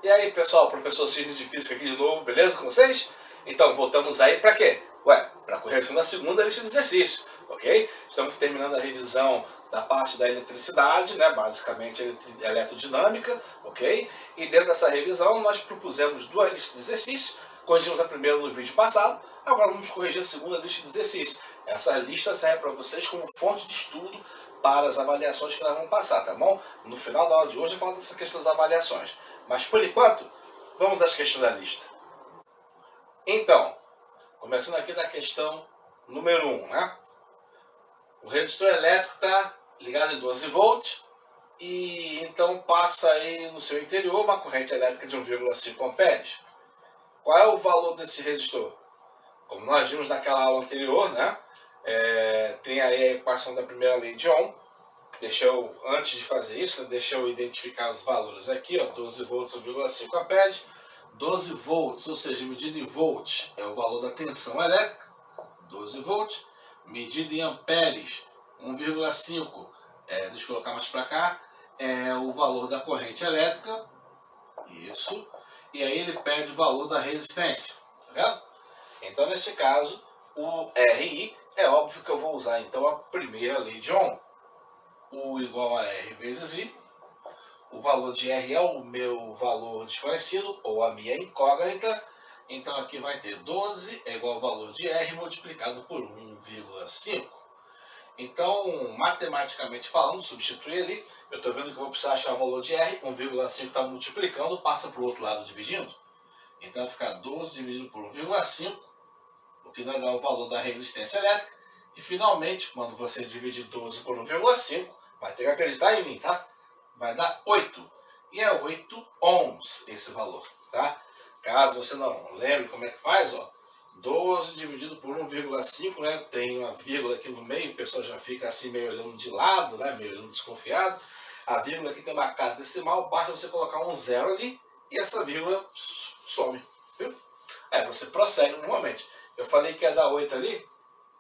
E aí, pessoal, professor Cisne de Física aqui de novo, beleza com vocês? Então, voltamos aí para quê? Para a correção da segunda lista de exercícios, ok? Estamos terminando a revisão da parte da eletricidade, né? Basicamente eletrodinâmica, ok? E dentro dessa revisão nós propusemos duas listas de exercícios, corrigimos a primeira no vídeo passado, agora vamos corrigir a segunda lista de exercícios. Essa lista serve para vocês como fonte de estudo para as avaliações que nós vamos passar, tá bom? No final da aula de hoje eu falo dessa questão das avaliações. Mas por enquanto, vamos às questões da lista. Então, começando aqui da questão número 1, né? O resistor elétrico está ligado em 12 volts e então passa aí no seu interior uma corrente elétrica de 1,5 amperes. Qual é o valor desse resistor? Como nós vimos naquela aula anterior, né? Tem aí a equação da primeira lei de Ohm. Antes de fazer isso, deixa eu identificar os valores aqui, ó, 12 volts, 1,5 amperes. 12 volts, ou seja, medido em volts, é o valor da tensão elétrica, 12 volts. Medido em amperes, 1,5, deixa eu colocar mais para cá, é o valor da corrente elétrica, isso. E aí ele pede o valor da resistência, tá vendo? Então, nesse caso, o RI, é óbvio que eu vou usar então a primeira lei de Ohm. U igual a R vezes I. O valor de R é o meu valor desconhecido, ou a minha incógnita. Então aqui vai ter 12 é igual ao valor de R multiplicado por 1,5. Então, matematicamente falando, substituir ali, eu estou vendo que eu vou precisar achar o valor de R, 1,5 está multiplicando, passa para o outro lado dividindo. Então vai ficar 12 dividido por 1,5, o que vai dar o valor da resistência elétrica. E finalmente, quando você dividir 12 por 1,5, vai ter que acreditar em mim, tá? Vai dar 8. E é 8 ohms esse valor, tá? Caso você não lembre como é que faz, ó, 12 dividido por 1,5, né? Tem uma vírgula aqui no meio, o pessoal já fica assim meio olhando de lado, né? Meio olhando desconfiado. A vírgula aqui tem uma casa decimal, basta você colocar um zero ali e essa vírgula some, viu? Aí você prossegue normalmente. Eu falei que ia dar 8 ali,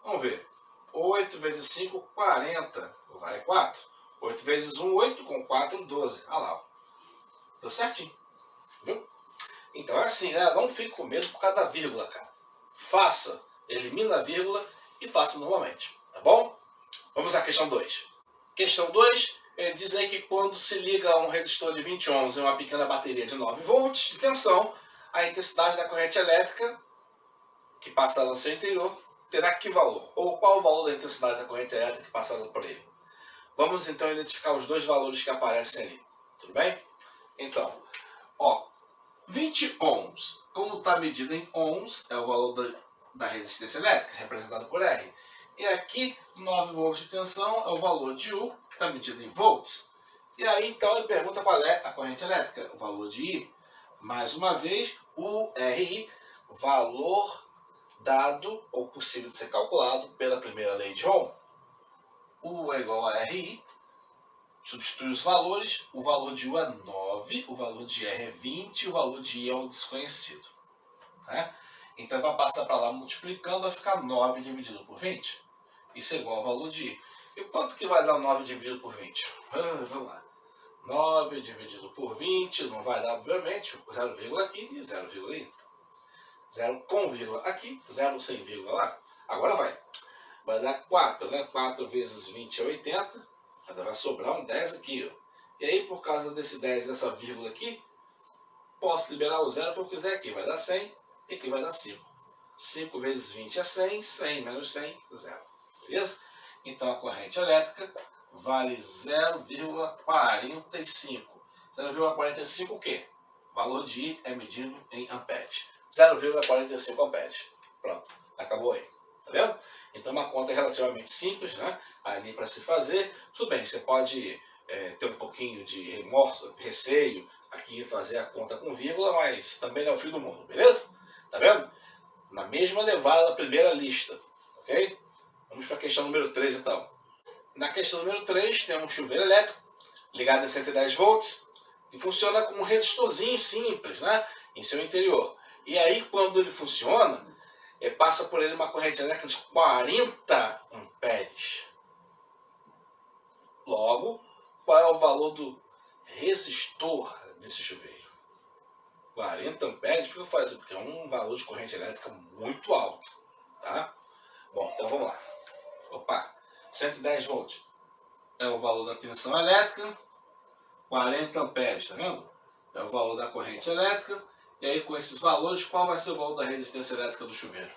vamos ver. 8 vezes 5, 40, vai 4. 8 vezes 1, 8, com 4, 12. Olha lá, ó. Deu certinho, viu? Então é assim, né? Não fique com medo por causa da vírgula, cara. Faça, elimina a vírgula e faça normalmente, tá bom? Vamos à questão 2. Questão 2, ele diz aí que quando se liga a um resistor de 20 ohms em uma pequena bateria de 9 volts de tensão, a intensidade da corrente elétrica que passa no seu interior terá que valor? Ou qual o valor da intensidade da corrente elétrica que passa por ele? Vamos então identificar os dois valores que aparecem ali. Tudo bem? Então, ó, 20 ohms, como está medido em ohms, é o valor da resistência elétrica, representado por R. E aqui, 9 volts de tensão é o valor de U, que está medido em volts. E aí, então, ele pergunta qual é a corrente elétrica, o valor de I. Mais uma vez, o RI, valor dado ou possível de ser calculado pela primeira lei de Ohm. U é igual a RI, substitui os valores, o valor de U é 9, o valor de R é 20, o valor de I é o desconhecido. Né? Então vai passar para lá multiplicando, vai ficar 9 dividido por 20. Isso é igual ao valor de I. E quanto que vai dar 9 dividido por 20? Vamos lá. 9 dividido por 20, não vai dar, obviamente, 0, aqui e 0, aí. 0 com vírgula aqui, 0 sem vírgula lá. Agora vai. Vai dar 4, né? 4 vezes 20 é 80. Ainda vai sobrar um 10 aqui, ó. E aí, por causa desse 10, dessa vírgula aqui, posso liberar o 0 que eu quiser aqui. Vai dar 100 e aqui vai dar 5. 5 vezes 20 é 100, 100 menos 100, 0. Beleza? Então, a corrente elétrica vale 0,45. 0,45 o quê? O valor de I é medido em amperes. 0,45 amperes. Pronto, acabou aí. Tá vendo? Então uma conta relativamente simples, né? Ali para se fazer. Tudo bem, você pode ter um pouquinho de remorso, receio, aqui fazer a conta com vírgula, mas também não é o fim do mundo, beleza? Tá vendo? Na mesma levada da primeira lista, ok? Vamos para a questão número 3 então. Na questão número 3 tem um chuveiro elétrico ligado a 110 volts que funciona com um resistorzinho simples, né? Em seu interior. E aí quando ele funciona, passa por ele uma corrente elétrica de 40 amperes. Logo, qual é o valor do resistor desse chuveiro? 40 amperes, por que eu faço? Porque é um valor de corrente elétrica muito alto, tá? Bom, então vamos lá. Opa, 110 volts é o valor da tensão elétrica, 40 amperes, tá vendo? É o valor da corrente elétrica, e aí com esses valores, qual vai ser o valor da resistência elétrica do chuveiro?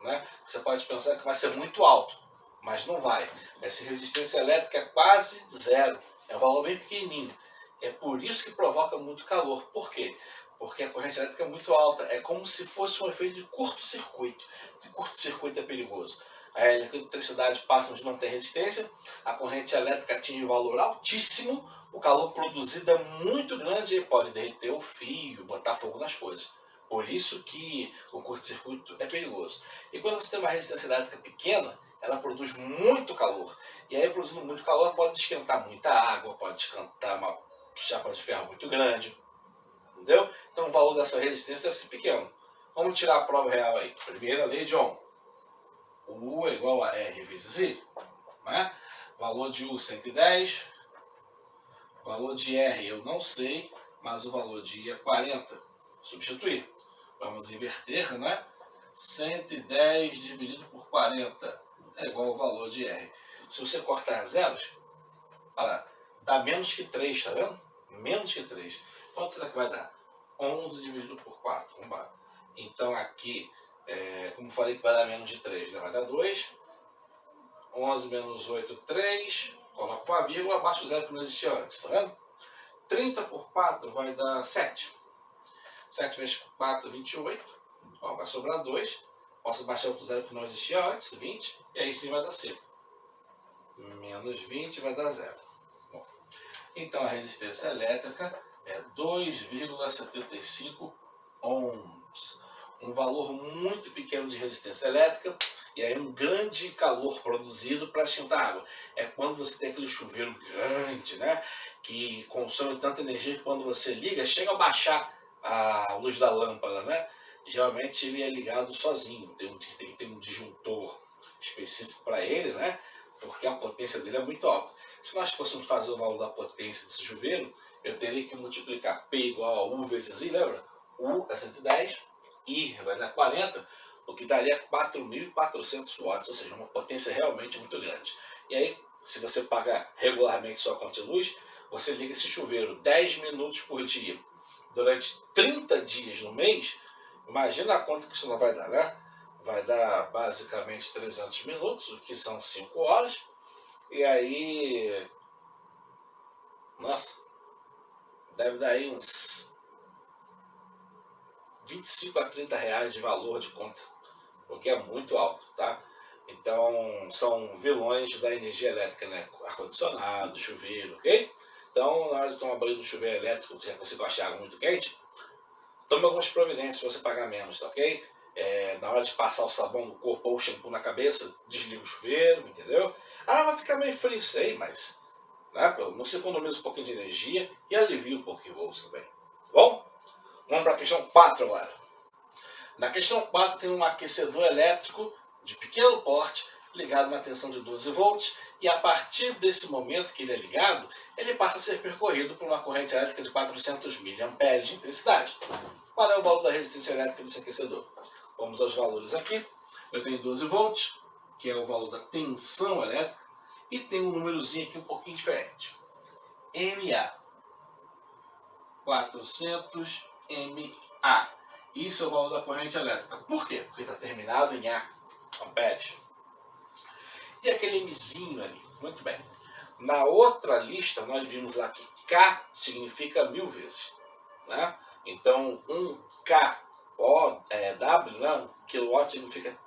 Né? Você pode pensar que vai ser muito alto, mas não vai. Essa resistência elétrica é quase zero, é um valor bem pequenininho. É por isso que provoca muito calor. Por quê? Porque a corrente elétrica é muito alta, é como se fosse um efeito de curto-circuito. Porque curto-circuito é perigoso. A eletricidade passa onde não tem resistência, a corrente elétrica atinge um valor altíssimo, o calor produzido é muito grande e pode derreter o fio, botar fogo nas coisas. Por isso que o curto-circuito é perigoso. E quando você tem uma resistência elétrica pequena, ela produz muito calor. E aí, produzindo muito calor, pode esquentar muita água, pode esquentar uma chapa de ferro muito grande. Entendeu? Então o valor dessa resistência deve ser pequeno. Vamos tirar a prova real aí. Primeira lei de Ohm. U é igual a R vezes I. Né? Valor de U 110. Valor de R eu não sei, mas o valor de I é 40. Substituir. Vamos inverter, né? 110 dividido por 40 é igual ao valor de R. Se você cortar zeros, olha lá, dá menos que 3, tá vendo? Menos que 3. Quanto será que vai dar? 11 dividido por 4. Vamos lá. Então aqui, como falei que vai dar menos de 3, né? Vai dar 2. 11 menos 8, 3. Coloco uma vírgula, abaixo o zero que não existia antes, tá vendo? 30 por 4 vai dar 7. 7 vezes 4, 28. Ó, vai sobrar 2. Posso baixar outro zero que não existia antes, 20. E aí sim vai dar 5. Menos 20 vai dar 0. Bom, então a resistência elétrica é 2,75 ohms. Um valor muito pequeno de resistência elétrica e aí um grande calor produzido para esquentar a água. É quando você tem aquele chuveiro grande, né, que consome tanta energia que quando você liga, chega a baixar a luz da lâmpada, né? Geralmente ele é ligado sozinho, tem que ter um disjuntor específico para ele, né? Porque a potência dele é muito alta. Se nós fôssemos fazer o valor da potência desse chuveiro, eu teria que multiplicar P igual a U vezes I, lembra? U é 110, I vai dar 40, o que daria 4.400 watts, ou seja, uma potência realmente muito grande. E aí, se você pagar regularmente sua conta de luz, você liga esse chuveiro 10 minutos por dia, durante 30 dias no mês, imagina a conta que isso não vai dar, né? Vai dar basicamente 300 minutos, o que são 5 horas. E aí, nossa, deve dar aí uns 25 a 30 reais de valor de conta, o que é muito alto, tá? Então, são vilões da energia elétrica, né? Ar-condicionado, chuveiro, ok? Então, na hora de tomar banho do chuveiro elétrico, já que você gosta de água muito quente, tome algumas providências se você pagar menos, tá ok? Na hora de passar o sabão no corpo ou o shampoo na cabeça, desliga o chuveiro, entendeu? Ah, vai ficar meio frio, sei, mas né, pelo menos você economiza um pouquinho de energia e alivia um pouquinho o bolso também. Bom, vamos para a questão 4 agora. Na questão 4 tem um aquecedor elétrico de pequeno porte ligado a uma tensão de 12 volts e a partir desse momento que ele é ligado, ele passa a ser percorrido por uma corrente elétrica de 400 mA de intensidade. Qual é o valor da resistência elétrica desse aquecedor? Vamos aos valores aqui. Eu tenho 12 volts, que é o valor da tensão elétrica, e tem um númerozinho aqui um pouquinho diferente. MA. 400 MA. Isso é o valor da corrente elétrica. Por quê? Porque está terminado em A, amperes. E aquele Mzinho ali? Muito bem. Na outra lista, nós vimos lá que K significa 1000 vezes. Né? Então, 1 kW, né? 1 kW significa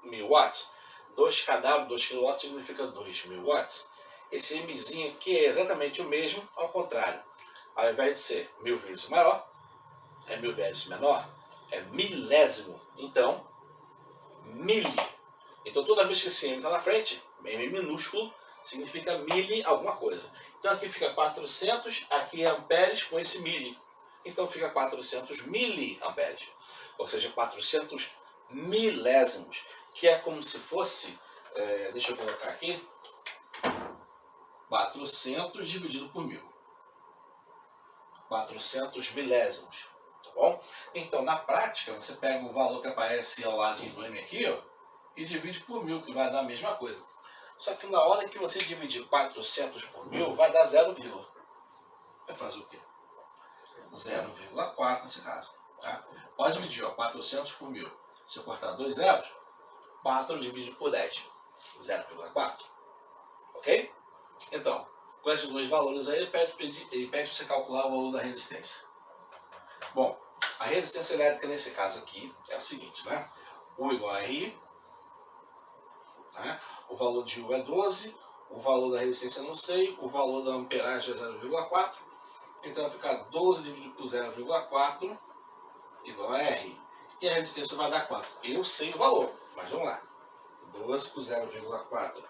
1000 watts. 2 kW, 2 kW significa 2000 watts. Esse Mzinho aqui é exatamente o mesmo, ao contrário. Ao invés de ser 1000 vezes maior, é 1000 vezes menor, é milésimo. Então, mili. Então, toda vez que esse M está na frente, M minúsculo, significa mili alguma coisa. Então, aqui fica 400, aqui é amperes com esse mili. Então, fica 400 miliamperes. Ou seja, 400 milésimos, que é como se fosse, deixa eu colocar aqui, 400 dividido por 1000. 400 milésimos. bom? Então, na prática, você pega o valor que aparece ao ladinho do M aqui, ó, e divide por 1000, que vai dar a mesma coisa. Só que na hora que você dividir 400 por 1000, vai dar 0, vai fazer o quê? 0,4 nesse caso. Tá? Pode dividir, ó, 400 por 1000. Se eu cortar 2 zeros, 4 dividido por 10. 0,4. Ok? Então, com esses dois valores aí, ele pede para você calcular o valor da resistência. Bom, a resistência elétrica nesse caso aqui é o seguinte, né? U igual a RI, né? O valor de U é 12, o valor da resistência eu não sei, o valor da amperagem é 0,4, então vai ficar 12 dividido por 0,4 igual a R. E a resistência vai dar 4. Eu sei o valor, mas vamos lá. 12 por 0,4.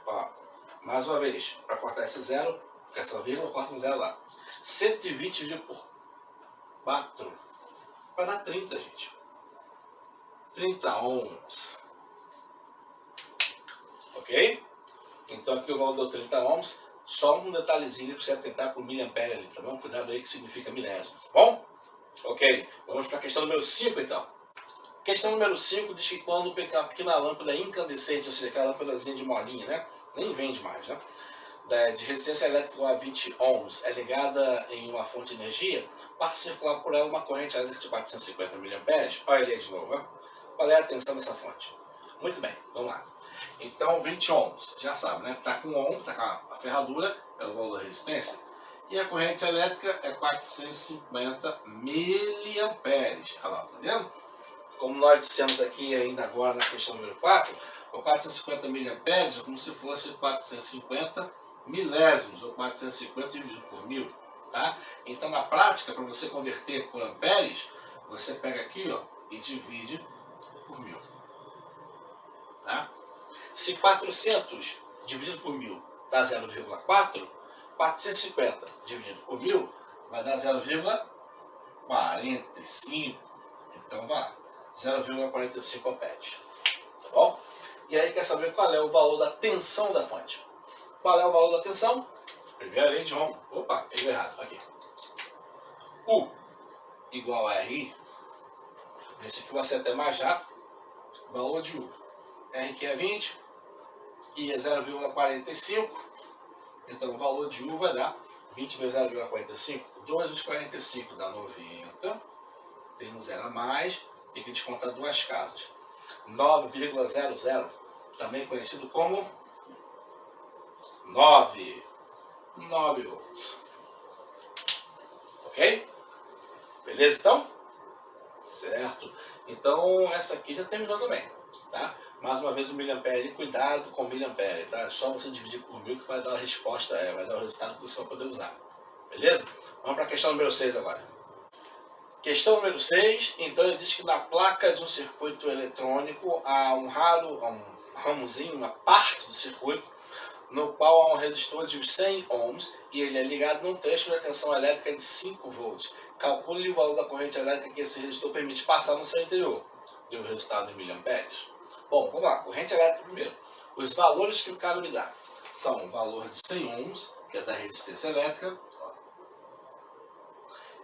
Mais uma vez, para cortar esse zero, essa vírgula, corta um zero lá. 120 dividido por 4 vai dar 30, gente. 30 ohms. Ok? Então aqui o valor deu 30 ohms. Só um detalhezinho para você atentar para o miliampere ali, tá bom? Cuidado aí que significa milésimo, tá bom? Ok, vamos para a questão número 5 então. Questão número 5 diz que quando uma pequena lâmpada incandescente, ou seja, aquela lâmpadazinha de molinha, né? Nem vende mais, né? De resistência elétrica igual a 20 ohms é ligada em uma fonte de energia, passa a circular por ela uma corrente elétrica de 450 mA. Olha ele aí de novo, né? Qual é a tensão dessa fonte? Muito bem, vamos lá. Então 20 ohms, já sabe, né? Está com ohm, está com a ferradura, é o valor da resistência. E a corrente elétrica é 450 miliamperes. Olha lá, tá vendo? Como nós dissemos aqui ainda agora na questão número 4, o 450 miliamperes é como se fosse 450 milésimos, ou 450 dividido por 1000. Tá? Então na prática, para você converter por amperes, você pega aqui, ó, e divide por 1000. Tá? Se 400 dividido por 1000 dá 0,4, 450 dividido por 1000 vai dar 0,45. Então vai lá, 0,45 amperes. Tá bom? E aí quer saber qual é o valor da tensão da fonte. Qual é o valor da tensão? Primeira lei de Ohm. Opa, peguei errado. Aqui. U igual a RI. Esse aqui vai ser até mais rápido. Valor de U. R que é 20. I é 0,45. Então o valor de U vai dar 20 vezes 0,45. 2 vezes 45 dá 90. Tem um zero a mais. Tem que descontar duas casas. 9,00. Também conhecido como 9 volts. Ok? Beleza então? Certo. Então essa aqui já terminou também. Tá? Mais uma vez o miliampere, cuidado com o miliampere, tá? É só você dividir por 1000 que vai dar a resposta, vai dar o resultado que você vai poder usar. Beleza? Vamos para a questão número 6 agora. Questão número 6, então ele diz que na placa de um circuito eletrônico há um ramozinho, uma parte do circuito, no qual há um resistor de 100 ohms e ele é ligado num trecho de tensão elétrica de 5 volts. Calcule o valor da corrente elétrica que esse resistor permite passar no seu interior. Deu o resultado em miliamperes. Bom, vamos lá, corrente elétrica primeiro. Os valores que o cabo lhe dá são o valor de 100 ohms, que é da resistência elétrica,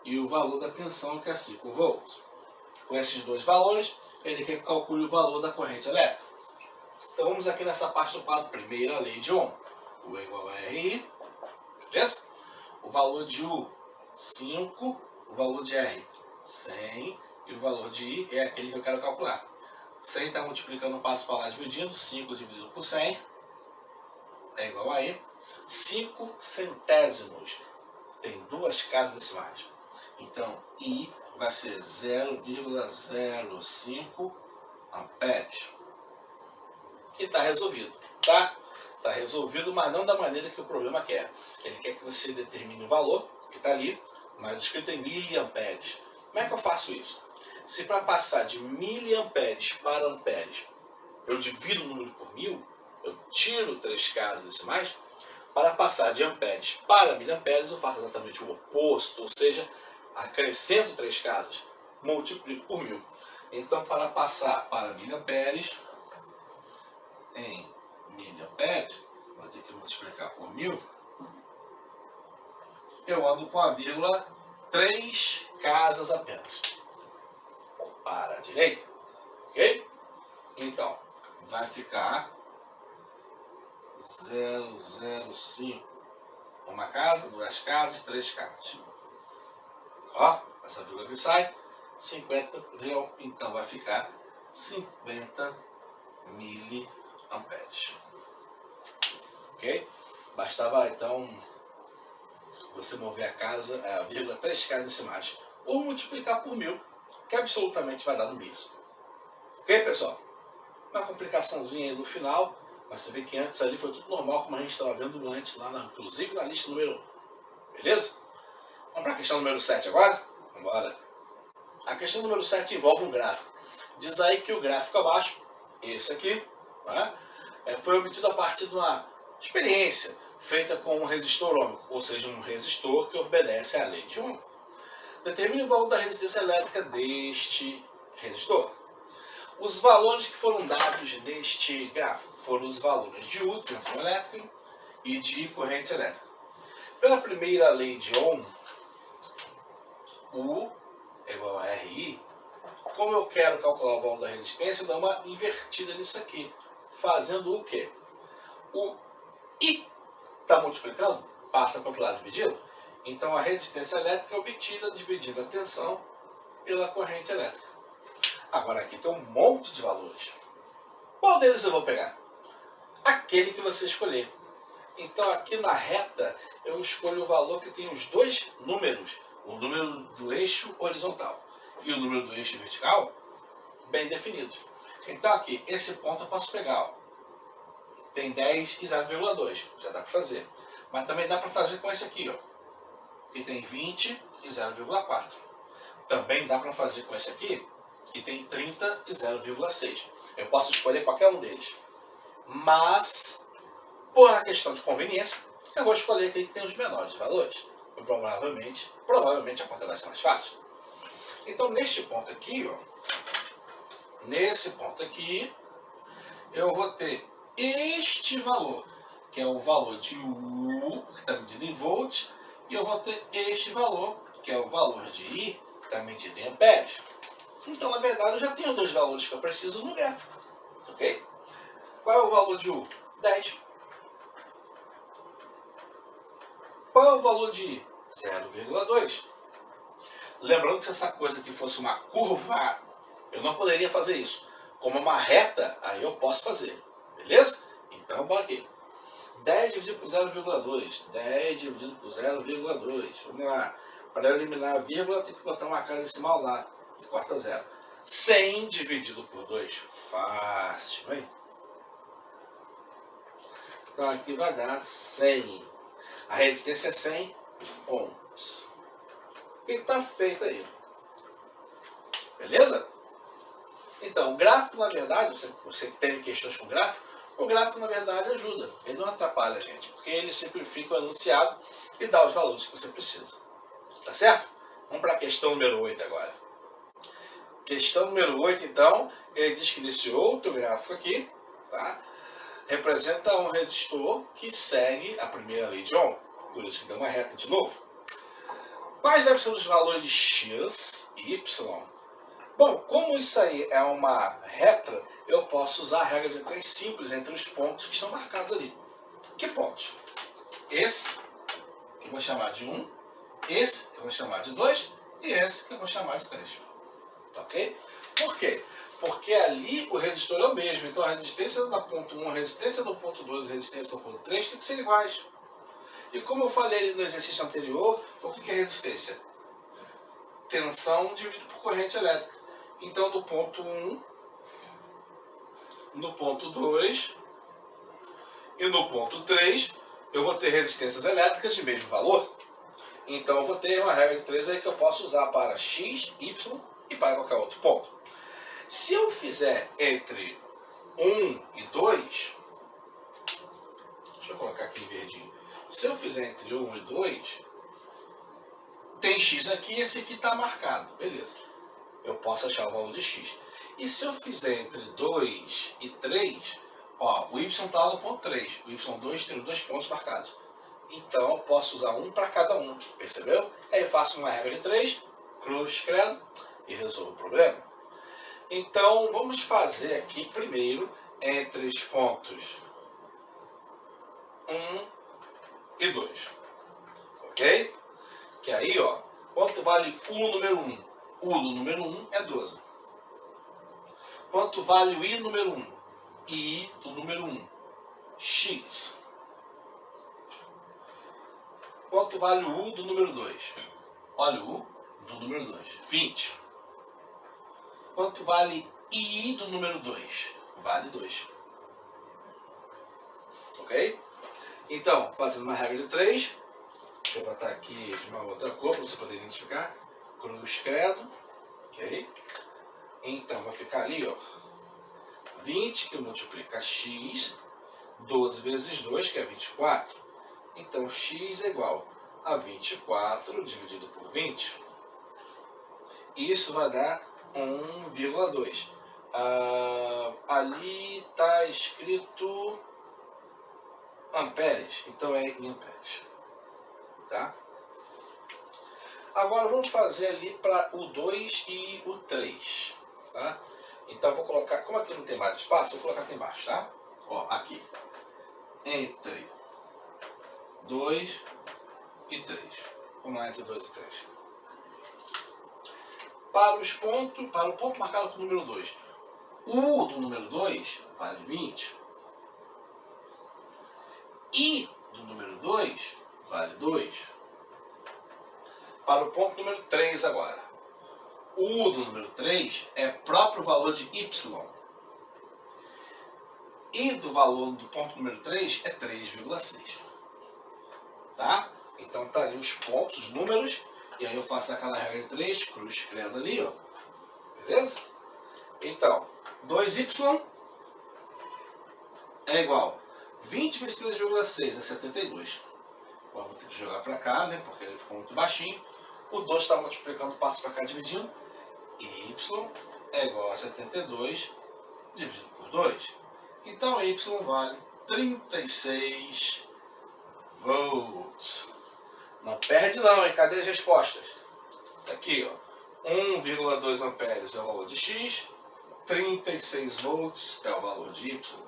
e o valor da tensão, que é 5 volts. Com esses dois valores, ele quer que calcule o valor da corrente elétrica. Então vamos aqui nessa parte do quadro, primeira lei de Ohm. U é igual a RI, beleza? O valor de U, 5, o valor de R, 100, e o valor de I é aquele que eu quero calcular. 100 está multiplicando o passo para lá dividindo, 5 dividido por 100 é igual a I. 5 centésimos, tem duas casas decimais. Então, I vai ser 0,05 amperes. E está resolvido, tá? Está resolvido, mas não da maneira que o problema quer. Ele quer que você determine o valor, que está ali, mas escrito em miliamperes. Como é que eu faço isso? Se para passar de miliamperes para amperes, eu divido o número por 1000, eu tiro 3 casas decimais, para passar de amperes para miliamperes, eu faço exatamente o oposto, ou seja, acrescento 3 casas, multiplico por 1000. Então, para passar para miliamperes, em miliamperes, vou ter que multiplicar por 1000, eu ando com a vírgula 3 casas apenas. para a direita, ok? Então, vai ficar 005. Uma casa, duas casas, três casas. Ó, essa vírgula que sai, 50, então vai ficar 50 miliamperes. Ok? Bastava, então, você mover a casa, a vírgula, 3 casas decimais, ou multiplicar por 1000, que absolutamente vai dar no mesmo. Ok, pessoal? Uma complicaçãozinha aí no final, mas você vê que antes ali foi tudo normal, como a gente estava vendo antes, lá inclusive na lista número 1. Beleza? Vamos para a questão número 7 agora? Vamos embora. A questão número 7 envolve um gráfico. Diz aí que o gráfico abaixo, esse aqui, tá? Foi obtido a partir de uma experiência feita com um resistor ôhmico, ou seja, um resistor que obedece à lei de Ohm. Determine o valor da resistência elétrica deste resistor. Os valores que foram dados neste gráfico foram os valores de U, tensão elétrica, e de corrente elétrica. Pela primeira lei de Ohm, U é igual a RI. Como eu quero calcular o valor da resistência, eu dou uma invertida nisso aqui. Fazendo o quê? O I está multiplicando, passa para o outro lado dividido. Então a resistência elétrica é obtida dividindo a tensão pela corrente elétrica. Agora aqui tem um monte de valores. Qual deles eu vou pegar? Aquele que você escolher. Então aqui na reta eu escolho o valor que tem os dois números. O número do eixo horizontal e o número do eixo vertical bem definidos. Então aqui, esse ponto eu posso pegar. Ó. Tem 10 e 0,2. Já dá para fazer. Mas também dá para fazer com esse aqui. Ó. Que tem 20 e 0,4. Também dá para fazer com esse aqui. Que tem 30 e 0,6. Eu posso escolher qualquer um deles. Mas, por uma questão de conveniência, eu vou escolher aquele que tem os menores valores. Provavelmente a conta vai ser mais fácil. Então, neste ponto aqui, ó, nesse ponto aqui, eu vou ter este valor, que é o valor de U, que está medido em volts, e eu vou ter este valor, que é o valor de I, que está medido em amperes. Então, na verdade, eu já tenho dois valores que eu preciso no gráfico. Ok? Qual é o valor de U? 10. Qual é o valor de I? 0,2. Lembrando que se essa coisa aqui fosse uma curva, eu não poderia fazer isso. Como uma reta, aí eu posso fazer. Beleza? Então, bora aqui. 10 dividido por 0,2. 10 dividido por 0,2. Vamos lá. Para eliminar a vírgula, tem que botar uma casa decimal lá. E corta 0. 100 dividido por 2. Fácil, hein? Então aqui vai dar 100. A resistência é 100 ohms. E está feito aí. Beleza? Então, o gráfico, na verdade, você que tem questões com gráfico, o gráfico, na verdade, ajuda. Ele não atrapalha a gente, porque ele simplifica o enunciado e dá os valores que você precisa. Tá certo? Vamos para a questão número 8 agora. Questão número 8, então, ele diz que nesse outro gráfico aqui, tá, representa um resistor que segue a primeira lei de Ohm. Por isso que dá uma reta de novo. Quais devem ser os valores de x e y? Bom, como isso aí é uma reta, eu posso usar a regra de 3 simples entre os pontos que estão marcados ali. Que pontos? Esse, que eu vou chamar de 1, esse, que eu vou chamar de 2, e esse, que eu vou chamar de 3. Tá ok? Por quê? Porque ali o resistor é o mesmo, então a resistência do ponto 1, a resistência do ponto 2 e a resistência do ponto 3 tem que ser iguais. E como eu falei no exercício anterior, o que é resistência? Tensão dividido por corrente elétrica. Então, do ponto 1, no ponto 2 e no ponto 3, eu vou ter resistências elétricas de mesmo valor. Então, eu vou ter uma regra de 3 aí que eu posso usar para x, y e para qualquer outro ponto. Se eu fizer entre 1 e 2, deixa eu colocar aqui em verdinho. Se eu fizer entre 1 e 2, tem x aqui e esse aqui está marcado. Beleza. Eu posso achar o valor de x. E se eu fizer entre 2 e 3, ó, o y está no ponto 3. O y2 tem os dois pontos marcados. Então eu posso usar um para cada um. Percebeu? Aí eu faço uma regra de 3, cruz, credo, e resolvo o problema. Então, vamos fazer aqui primeiro entre os pontos 1 e 2. Ok? Que aí, ó, quanto vale o número 1? O do número 1 é 12. Quanto vale o I número 1? I do número 1? X. Quanto vale o U do número 2? Olha o U do número 2. 20. Quanto vale I do número 2? Vale 2. Ok? Então, fazendo uma regra de 3. Deixa eu botar aqui de uma outra cor para você poder identificar. Cruz, credo. Ok? Então, vai ficar ali, ó. 20 que multiplica x. 12 vezes 2, que é 24. Então, x é igual a 24 dividido por 20. Isso vai dar 1,2. Ali está escrito amperes, então é em amperes. Tá? Agora vamos fazer ali para o 2 e o 3. Tá? Então vou colocar, como aqui não tem mais espaço, vou colocar aqui embaixo, tá? Ó, aqui. Entre 2 e 3. Vamos lá, entre 2 e 3. Para o ponto marcado com o número 2. O do número 2 vale 20. I do número 2 vale 2. Para o ponto número 3 agora. O do número 3 é próprio valor de y. E do valor do ponto número 3 é 3,6. Tá? Então tá ali os pontos, os números. E aí eu faço aquela regra de 3, cruz, credo ali, ó. Beleza? Então, 2y é igual 20 vezes 3,6 é 72. Bom, vou ter que jogar para cá, né? Porque ele ficou muito baixinho. O 2 está multiplicando, passa para cá dividindo. Y é igual a 72 dividido por 2. Então y vale 36 volts. Não perde não, hein? Cadê as respostas? Aqui, ó. 1,2 amperes é o valor de X. 36 volts é o valor de Y.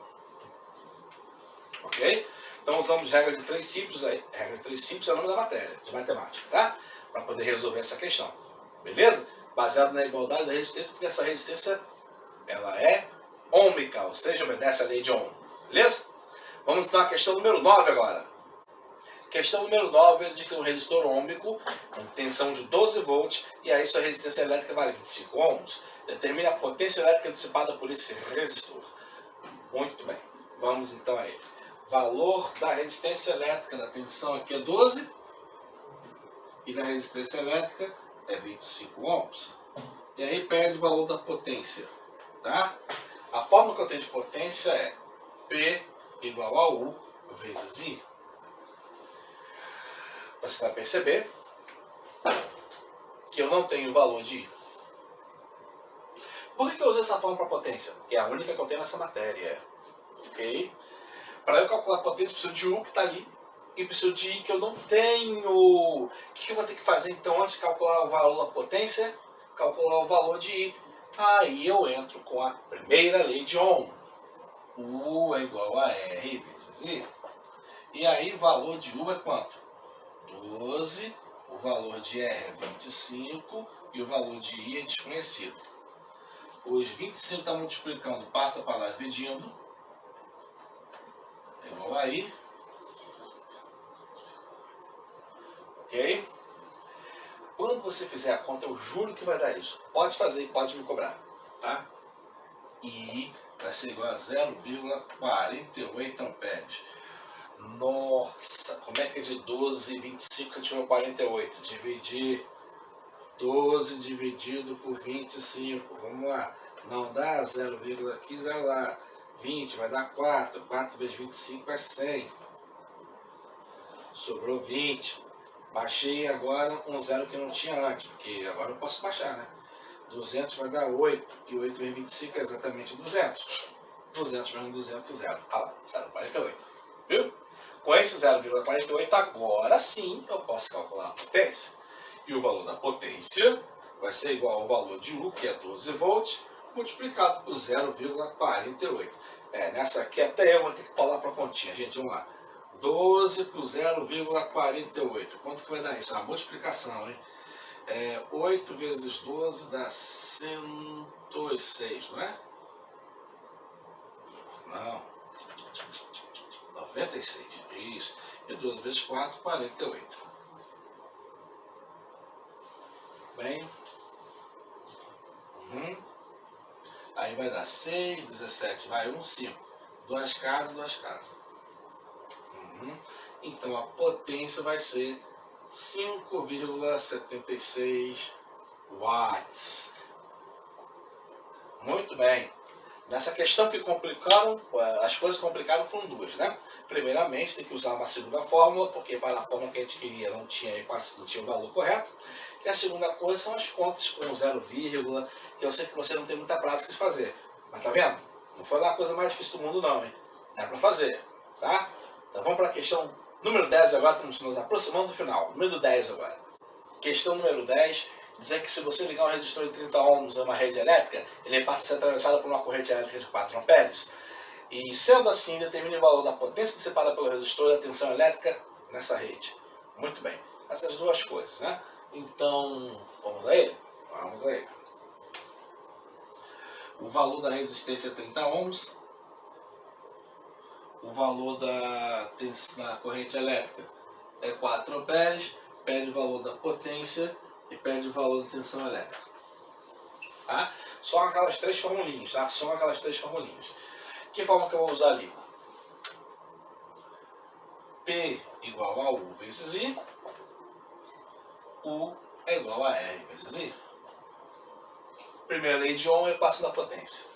Ok? Então usamos regra de 3 simples aí. Regra de 3 simples é o nome da matéria, de matemática, tá? Para poder resolver essa questão. Beleza? Baseado na igualdade da resistência, porque essa resistência ela é ômica, ou seja, obedece à lei de Ohm. Beleza? Vamos então à questão número 9 agora. Questão número 9, ele diz que tem um resistor ômico com tensão de 12 volts e aí sua resistência elétrica vale 25 ohms. Determine a potência elétrica dissipada por esse resistor. Muito bem. Vamos então a ele. Valor da resistência elétrica da tensão aqui é 12 e da resistência elétrica é 25 ohms. E aí perde o valor da potência. Tá? A fórmula que eu tenho de potência é P igual a U vezes I. Você vai perceber que eu não tenho valor de I. Por que eu usei essa fórmula para potência? Porque é a única que eu tenho nessa matéria. Ok? Para eu calcular a potência, preciso de U que está ali. E preciso de I que eu não tenho. O que eu vou ter que fazer então antes de calcular o valor da potência? Calcular o valor de I. Aí eu entro com a primeira lei de Ohm. U é igual a R vezes I. E aí o valor de U é quanto? 12, o valor de R é 25 e o valor de I é desconhecido. Os 25 está multiplicando, passa para lá dividindo. É igual a I. Ok? Quando você fizer a conta, eu juro que vai dar isso. Pode fazer e pode me cobrar. Tá? I vai ser igual a 0,48 amperes. Nossa, como é que é de 12 e 25 você tirou 48? Dividir 12 dividido por 25. Vamos lá. Não dá 0, aqui, 0 lá. 20 vai dar 4. 4 vezes 25 é 100. Sobrou 20. Baixei agora um zero que não tinha antes, porque agora eu posso baixar, né? 200 vai dar 8. E 8 vezes 25 é exatamente 200. 200 menos 200, 0. Ah lá, 0,48. Viu? Com esse 0,48, agora sim eu posso calcular a potência. E o valor da potência vai ser igual ao valor de U, que é 12 volts, multiplicado por 0,48. Nessa aqui até eu vou ter que pular para a continha, gente, vamos lá. 12 por 0,48. Quanto que vai dar isso? É uma multiplicação, hein? 8 vezes 12 dá 106, não é? Não. 96, isso. E 12 vezes 4, 48. Bem. Aí vai dar 6, 17, vai 1, 5. 2 casas, 2 casas. Então a potência vai ser 5,76 watts. Muito bem. Nessa questão que complicaram, as coisas que complicaram foram duas, né? Primeiramente, tem que usar uma segunda fórmula, porque para a fórmula que a gente queria não tinha o valor correto. E a segunda coisa são as contas com 0, que eu sei que você não tem muita prática de fazer. Mas tá vendo? Não foi lá a coisa mais difícil do mundo não, hein? Dá para fazer, tá? Então vamos para a questão número 10 agora, estamos nos aproximando do final. Número 10 agora. Questão número 10. Dizer que se você ligar um resistor de 30 ohms a uma rede elétrica, ele passa a ser atravessado por uma corrente elétrica de 4 amperes. E sendo assim, determine o valor da potência dissipada pelo resistor e da tensão elétrica nessa rede. Muito bem. Essas duas coisas, né? Então, vamos a ele? Vamos a ele. O valor da resistência é 30 ohms. O valor da corrente elétrica é 4 amperes. Pede o valor da potência e pede o valor da tensão elétrica. Tá? Só aquelas três formulinhas, tá? Só aquelas três formulinhas. Que forma que eu vou usar ali? P igual a U vezes I. U é igual a R vezes I. Primeira lei de Ohm, equação da potência.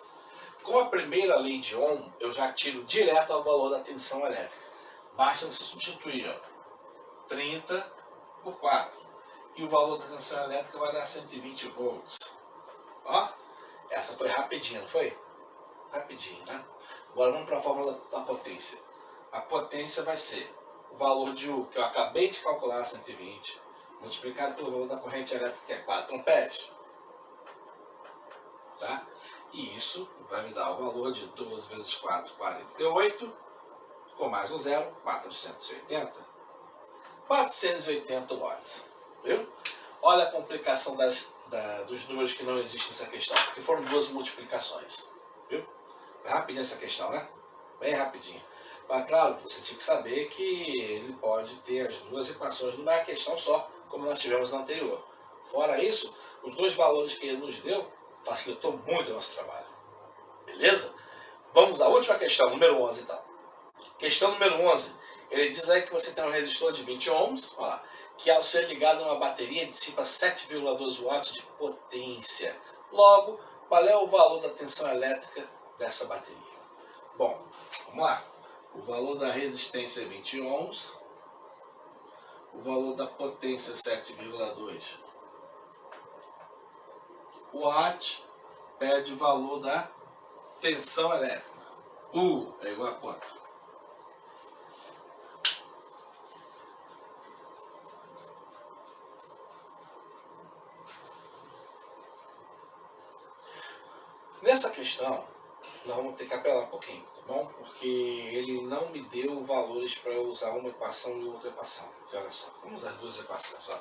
Com a primeira lei de Ohm, eu já tiro direto o valor da tensão elétrica. Basta você substituir, ó, 30 por 4. E o valor da tensão elétrica vai dar 120 volts. Ó, essa foi rapidinho, não foi? Rapidinho, né? Agora vamos para a fórmula da potência. A potência vai ser o valor de U, que eu acabei de calcular, 120, multiplicado pelo valor da corrente elétrica, que é 4 amperes. Tá? E isso vai me dar o valor de 12 vezes 4, 48, com mais um zero, 480. 480 watts. Viu? Olha a complicação dos números que não existem nessa questão, porque foram duas multiplicações. Viu? Foi rapidinho essa questão, né? Bem rapidinho. Mas claro, você tinha que saber que ele pode ter as duas equações numa questão só, como nós tivemos na anterior. Fora isso, os dois valores que ele nos deu facilitou muito o nosso trabalho. Beleza? Vamos à última questão, número 11 então. Questão número 11. Ele diz aí que você tem um resistor de 20 ohms, ó lá, que ao ser ligado a uma bateria dissipa 7,2 watts de potência. Logo, qual é o valor da tensão elétrica dessa bateria? Bom, vamos lá. O valor da resistência é 20 ohms. O valor da potência é 7,2 watts. Pede o valor da tensão elétrica. U é igual a quanto? Nessa questão, nós vamos ter que apelar um pouquinho, tá bom? Porque ele não me deu valores para eu usar uma equação e outra equação. Porque olha só, vamos usar as duas equações, ó.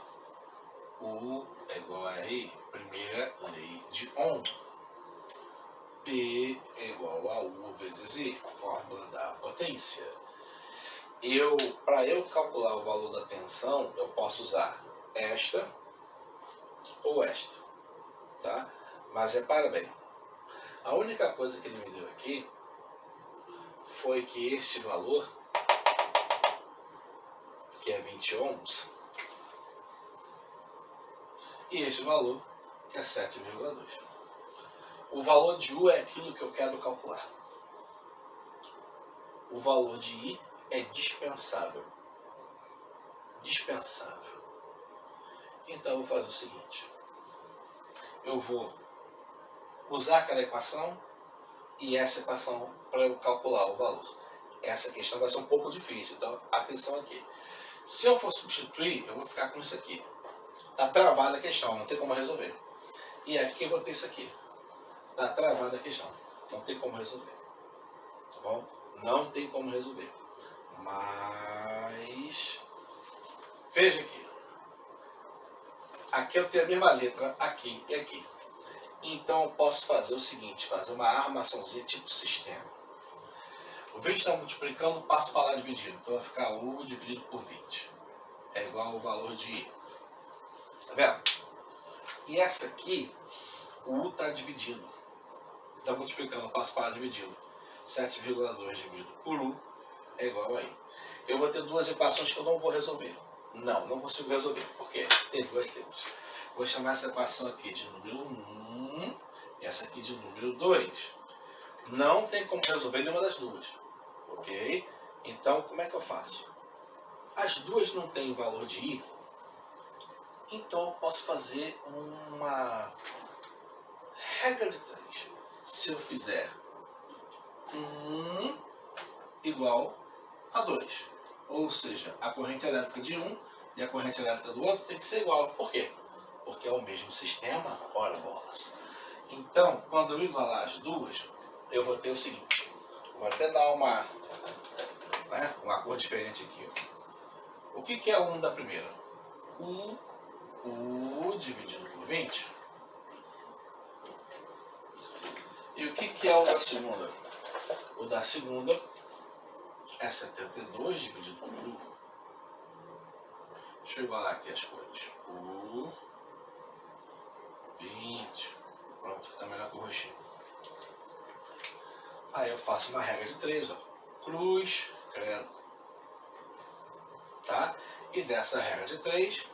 U é igual a R, primeira lei de Ohm. P é igual a U vezes I, fórmula da potência. Para eu calcular o valor da tensão, eu posso usar esta ou esta, tá? Mas repara bem, a única coisa que ele me deu aqui foi que esse valor, que é 20 ohms, e esse valor, que é 7,2. O valor de U é aquilo que eu quero calcular. O valor de I é dispensável. Dispensável. Então eu vou fazer o seguinte. Eu vou usar aquela equação e essa equação para eu calcular o valor. Essa questão vai ser um pouco difícil, então atenção aqui. Se eu for substituir, eu vou ficar com isso aqui. Está travada a questão, não tem como resolver. E aqui eu vou ter isso aqui. tá travada a questão. Não tem como resolver. Tá bom? Não tem como resolver. Mas veja aqui. Aqui eu tenho a mesma letra aqui e aqui. Então eu posso fazer o seguinte, fazer uma armaçãozinha tipo sistema. O 20 está multiplicando, passo para lá dividido. Então vai ficar U dividido por 20. É igual ao valor de I. Tá vendo? E essa aqui, o U está dividido. Está multiplicando, passo para lá dividido. 7,2 dividido por U é igual a I. Eu vou ter duas equações que eu não vou resolver. Não consigo resolver. Por quê? Tem duas letras. Vou chamar essa equação aqui de número 1 e essa aqui de número 2. Não tem como resolver nenhuma das duas. Ok? Então, como é que eu faço? As duas não têm o valor de I. Então, eu posso fazer uma regra de 3. Se eu fizer 1 igual a 2. Ou seja, a corrente elétrica de um e a corrente elétrica do outro tem que ser igual. Por quê? Porque é o mesmo sistema, ora bolas. Então, quando eu igualar as duas, eu vou ter o seguinte. Vou até dar uma cor diferente aqui. Ó. O que é o 1 da primeira? U dividido por 20. E o que é o da segunda? O da segunda é 72 dividido por U. Deixa eu igualar aqui as cores. U, 20. Pronto, fica melhor que o roxinho. Aí eu faço uma regra de 3, ó. Cruz, credo. Tá? E dessa regra de 3,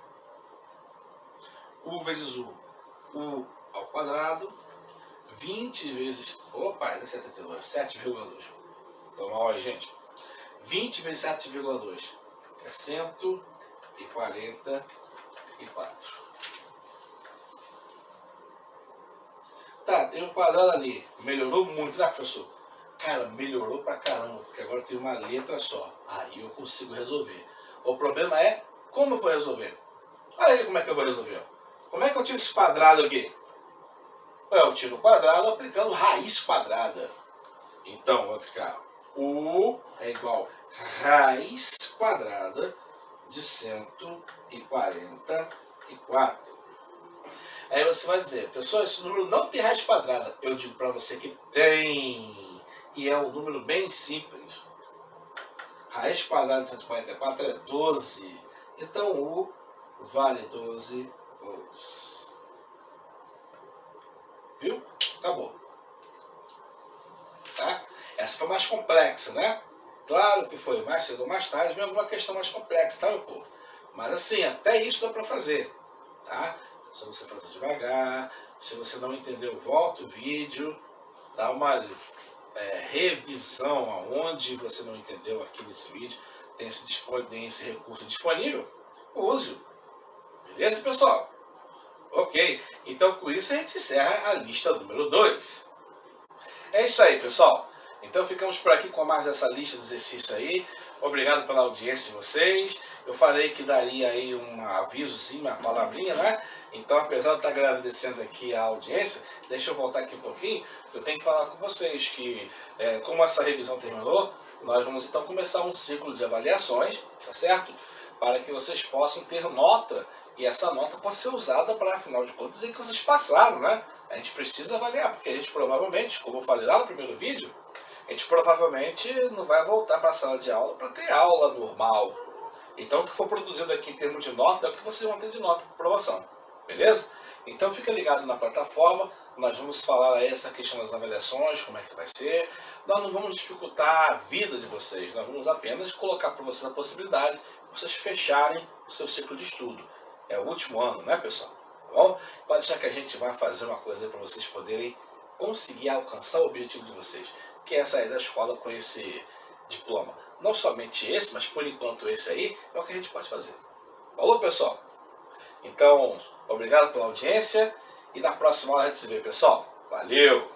U vezes U ao quadrado, 20 vezes... Opa, é 72, 7,2. Foi mal aí, gente. 20 vezes 7,2 é 144. Tá, tem um quadrado ali. Melhorou muito, né, professor? Cara, melhorou pra caramba, porque agora tem uma letra só. Aí eu consigo resolver. O problema é como eu vou resolver. Olha aí como é que eu vou resolver. Como é que eu tiro esse quadrado aqui? Eu tiro o quadrado aplicando raiz quadrada. Então vai ficar U é igual a raiz quadrada de 144. Aí você vai dizer, pessoal, esse número não tem raiz quadrada. Eu digo para você que tem. E é um número bem simples. Raiz quadrada de 144 é 12. Então U vale 12 volts. Viu? Acabou. Tá? Essa foi mais complexa, né? Claro que foi mais cedo ou mais tarde, vem alguma questão mais complexa, tá, meu povo? Mas assim, até isso dá para fazer, tá? Se você fazer devagar, se você não entendeu, volta o vídeo, dá uma revisão aonde você não entendeu aqui nesse vídeo, tem esse recurso disponível, use-o. Beleza, pessoal? Ok, então com isso a gente encerra a lista número 2. É isso aí, pessoal. Então ficamos por aqui com mais essa lista de exercícios aí. Obrigado pela audiência de vocês. Eu falei que daria aí um avisozinho, uma palavrinha, né? Então, apesar de estar agradecendo aqui a audiência, deixa eu voltar aqui um pouquinho. Eu tenho que falar com vocês que, como essa revisão terminou, nós vamos então começar um ciclo de avaliações, tá certo? Para que vocês possam ter nota, e essa nota pode ser usada para, afinal de contas, dizer que vocês passaram, né? A gente precisa avaliar, porque a gente provavelmente, como eu falei lá no primeiro vídeo, a gente provavelmente não vai voltar para a sala de aula para ter aula normal. Então o que for produzido aqui em termos de nota é o que vocês vão ter de nota para aprovação. Beleza? Então fica ligado na plataforma, nós vamos falar aí essa questão das avaliações, como é que vai ser. Nós não vamos dificultar a vida de vocês, nós vamos apenas colocar para vocês a possibilidade de vocês fecharem o seu ciclo de estudo. É o último ano, né, pessoal? Tá bom? Pode deixar que a gente vai fazer uma coisa para vocês poderem conseguir alcançar o objetivo de vocês, que é sair da escola com esse diploma. Não somente esse, mas por enquanto esse aí é o que a gente pode fazer. Falou, pessoal? Então, obrigado pela audiência e na próxima aula a gente se vê, pessoal. Valeu!